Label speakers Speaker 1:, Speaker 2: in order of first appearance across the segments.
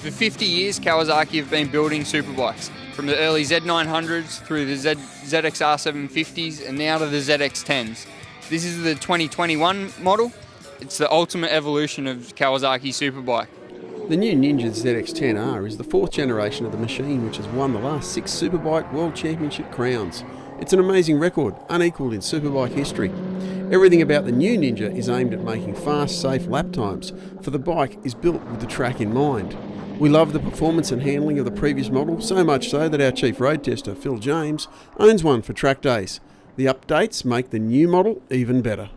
Speaker 1: For 50 years, Kawasaki have been building superbikes, from the early Z900s through the ZXR 750s and now to the ZX-10s. This is the 2021 model. It's the ultimate evolution of Kawasaki superbike.
Speaker 2: The new Ninja ZX-10R is the fourth generation of the machine, which has won the last 6 Superbike World Championship crowns. It's an amazing record, unequalled in superbike history. Everything about the new Ninja is aimed at making fast, safe lap times, for the bike is built with the track in mind. We love the performance and handling of the previous model, so much so that our chief road tester, Phil James, owns one for track days. The updates make the new model even better.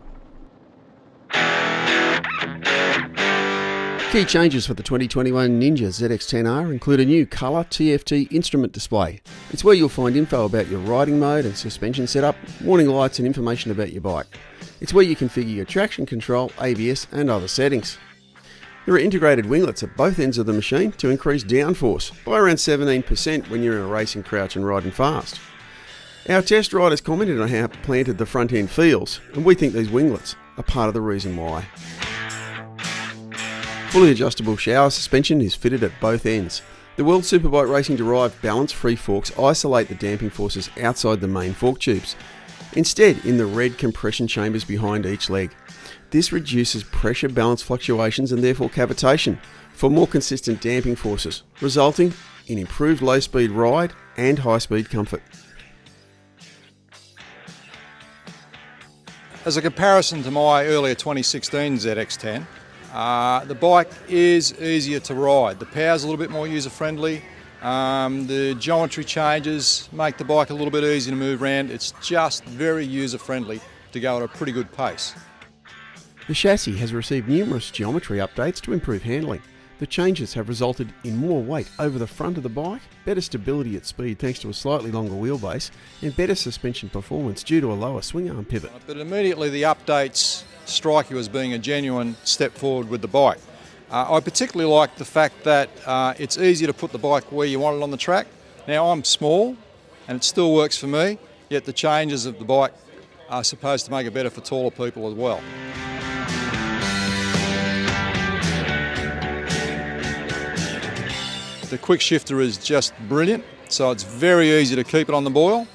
Speaker 2: Key changes for the 2021 Ninja ZX-10R include a new colour TFT instrument display. It's where you'll find info about your riding mode and suspension setup, warning lights and information about your bike. It's where you configure your traction control, ABS and other settings. There are integrated winglets at both ends of the machine to increase downforce by around 17% when you're in a racing crouch and riding fast. Our test riders commented on how planted the front end feels, and we think these winglets are part of the reason why. Fully adjustable shower suspension is fitted at both ends. The World Superbike Racing derived balance-free forks isolate the damping forces outside the main fork tubes, instead in the red compression chambers behind each leg. This reduces pressure balance fluctuations and therefore cavitation for more consistent damping forces, resulting in improved low-speed ride and high-speed comfort.
Speaker 3: As a comparison to my earlier 2016 ZX-10, the bike is easier to ride. The power's a little bit more user-friendly. The geometry changes make the bike a little bit easier to move around. It's just very user-friendly to go at a pretty good pace.
Speaker 2: The chassis has received numerous geometry updates to improve handling. The changes have resulted in more weight over the front of the bike, better stability at speed thanks to a slightly longer wheelbase, and better suspension performance due to a lower swing arm pivot.
Speaker 3: But immediately the updates strike you as being a genuine step forward with the bike. I particularly like the fact that it's easy to put the bike where you want it on the track. Now I'm small and it still works for me, yet the changes of the bike are supposed to make it better for taller people as well. The quick shifter is just brilliant, so it's very easy to keep it on the boil.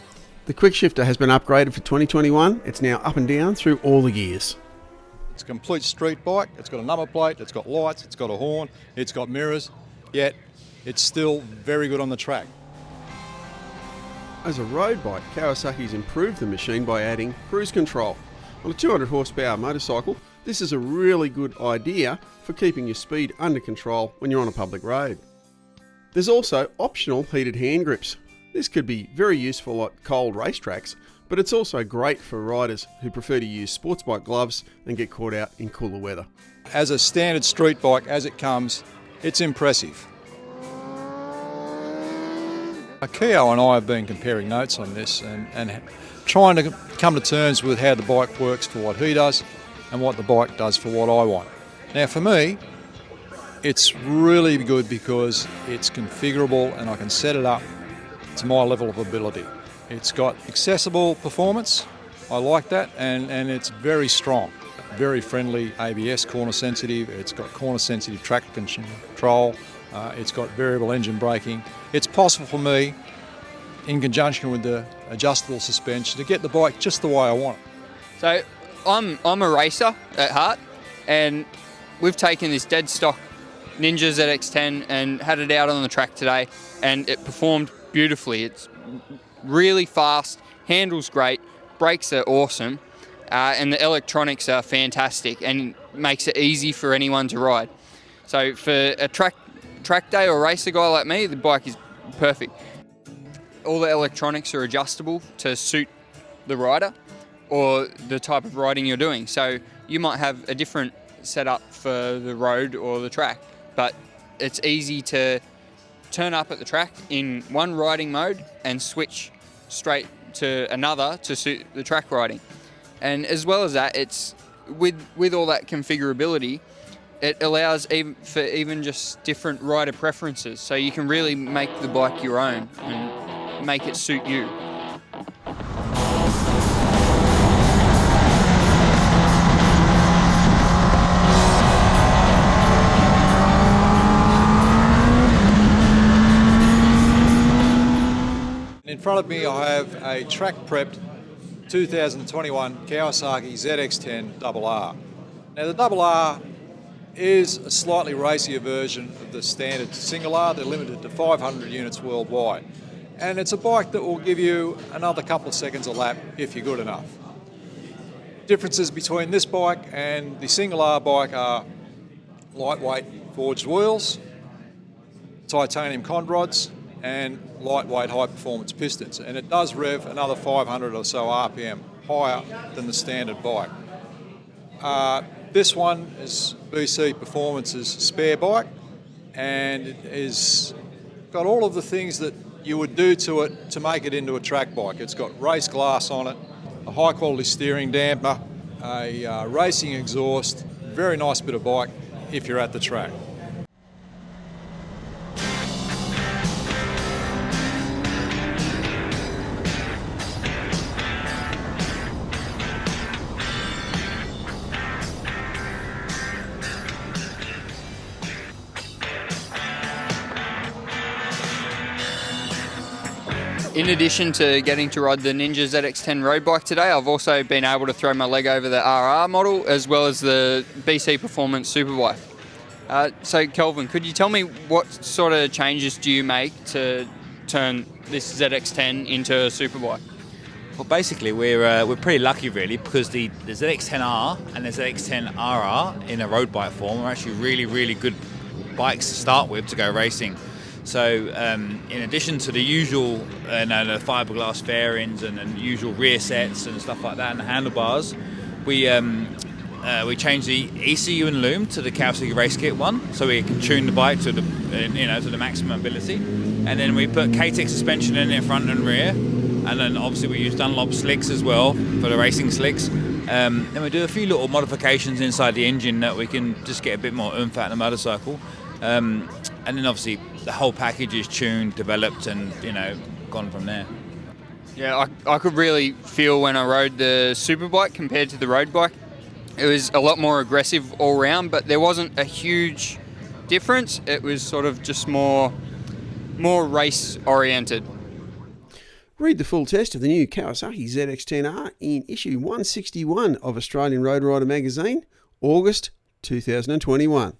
Speaker 2: The quick shifter has been upgraded for 2021. It's now up and down through all the gears.
Speaker 3: It's a complete street bike. It's got a number plate, it's got lights, it's got a horn, it's got mirrors, yet it's still very good on the track.
Speaker 2: As a road bike, Kawasaki's improved the machine by adding cruise control. On a 200 horsepower motorcycle, this is a really good idea for keeping your speed under control when you're on a public road. There's also optional heated hand grips. This could be very useful at cold racetracks, but it's also great for riders who prefer to use sports bike gloves and get caught out in cooler weather.
Speaker 3: As a standard street bike as it comes, it's impressive. Akio and I have been comparing notes on this and trying to come to terms with how the bike works for what he does and what the bike does for what I want. Now for me, it's really good because it's configurable and I can set it up to my level of ability. It's got accessible performance, I like that, and it's very strong. Very friendly ABS, corner sensitive, it's got corner sensitive traction control, it's got variable engine braking. It's possible for me, in conjunction with the adjustable suspension, to get the bike just the way I want it.
Speaker 1: So I'm a racer at heart, and we've taken this dead stock Ninja ZX-10 and had it out on the track today, and it performed beautifully. It's really fast, handles great, brakes are awesome, and the electronics are fantastic and makes it easy for anyone to ride. So for a track day or racer guy like me, the bike is perfect. All the electronics are adjustable to suit the rider or the type of riding you're doing. So you might have a different setup for the road or the track, but it's easy to turn up at the track in one riding mode and switch straight to another to suit the track riding. And as well as that, it's with all that configurability, it allows for even just different rider preferences. So you can really make the bike your own and make it suit you.
Speaker 3: front of me I have a track-prepped 2021 Kawasaki ZX-10RR. Now the RR is a slightly racier version of the standard single R. They're limited to 500 units worldwide. And it's a bike that will give you another couple of seconds a lap if you're good enough. Differences between this bike and the single R bike are lightweight forged wheels, titanium conrods, and lightweight high performance pistons. And it does rev another 500 or so RPM higher than the standard bike. This one is BC Performance's spare bike, and it has got all of the things that you would do to it to make it into a track bike. It's got race glass on it, a high quality steering damper, a racing exhaust, very nice bit of bike if you're at the track.
Speaker 1: In addition to getting to ride the Ninja ZX-10 road bike today, I've also been able to throw my leg over the RR model as well as the BC Performance Superbike. So Kelvin, could you tell me what sort of changes do you make to turn this ZX-10 into a superbike?
Speaker 4: Well, basically, we're pretty lucky, really, because the ZX-10R and the ZX-10RR in a road bike form are actually really, really good bikes to start with to go racing. So, in addition to the usual, the fiberglass fairings and the usual rear sets and stuff like that, and the handlebars, we changed the ECU and loom to the Kawasaki Race Kit one, so we can tune the bike to the to the maximum ability. And then we put KTEC suspension in it, front and rear, and then obviously we use Dunlop slicks as well for the racing slicks. Then we do a few little modifications inside the engine that we can just get a bit more oomph out of the motorcycle. And then obviously the whole package is tuned, developed, and gone from there.
Speaker 1: Yeah, I could really feel when I rode the superbike compared to the road bike. It was a lot more aggressive all round, but there wasn't a huge difference. It was sort of just more race oriented.
Speaker 2: Read the full test of the new Kawasaki ZX-10R in issue 161 of Australian Road Rider magazine, August 2021.